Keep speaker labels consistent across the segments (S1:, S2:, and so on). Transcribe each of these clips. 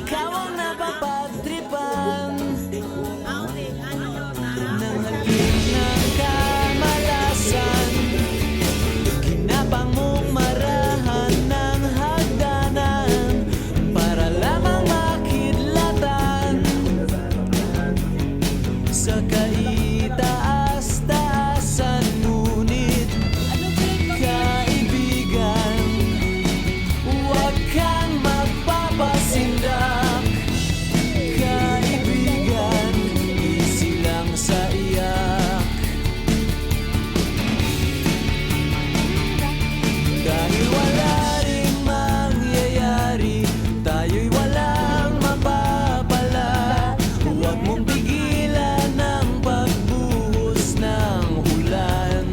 S1: ikaw ang napapagtripan ng halik ng kamalasan. Ginapang mong marahan ng hagdanan para lamang makidlatan sa kaitaas-taasan. Ngunit kaibigan, huwag kang magpapasindak. Kaibigan, easy lang sa iyak. Dahil wala ring mangyayari, tayo'y walang mapapala. Huwag mong pigilan ang pagbuhos ng ulan.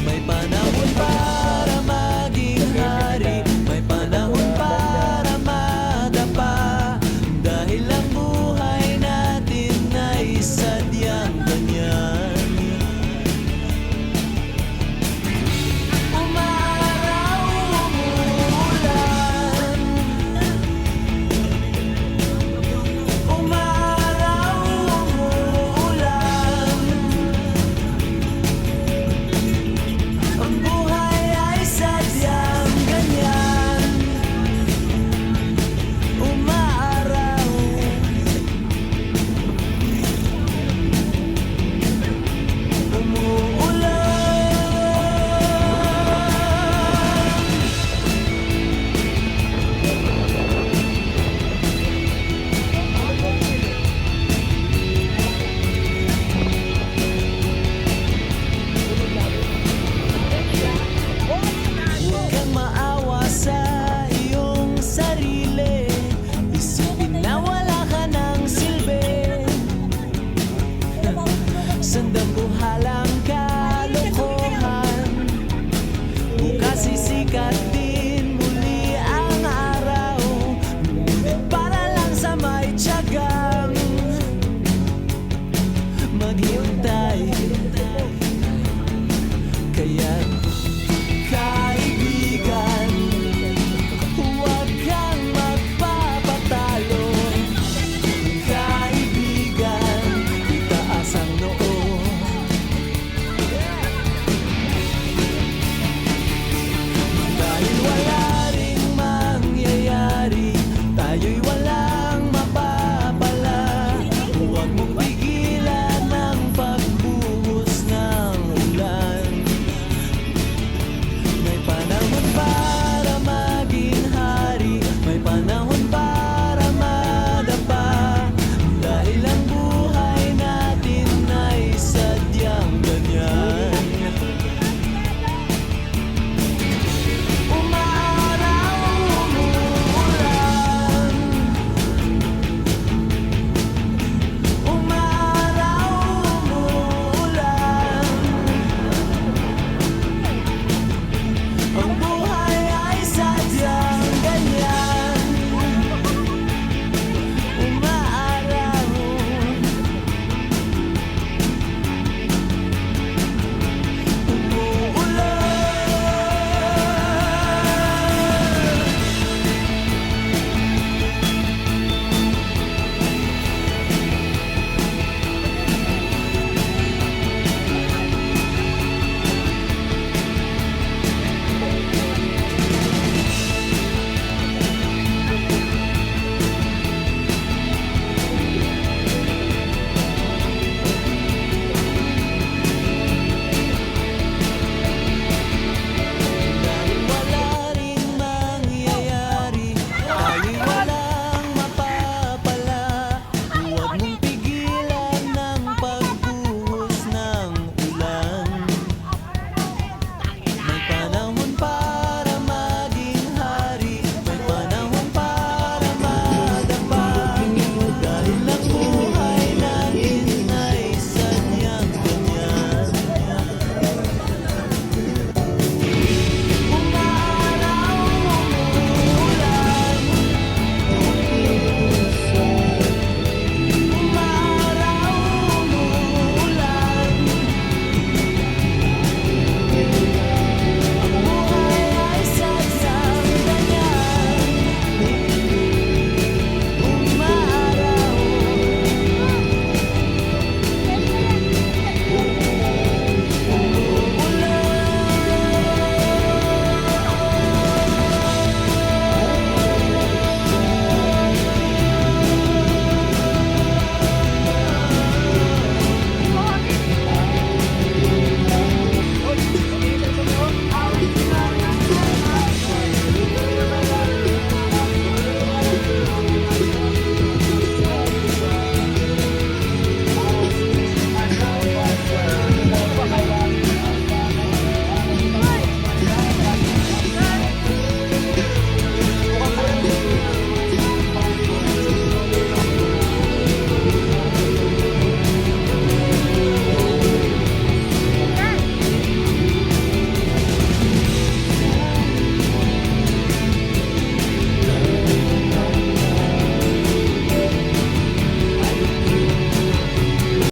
S1: May panahon para maging hari, may panahon para madapa. Dahil ang buhay natin ay sadyang ganyan. Umaraw, umuulan. Umaraw, umuulan. Ang buhay ay sadyang ganyan. Umaraw, umuulan. Huwag kang maawa sa iyong sarili. Isipin na wala ka ng silbi. Sandambuhalang kalokohan. Bukas sisikat din muli ang araw. Ngunit para lang sa may tiyagang maghintay. Kaya't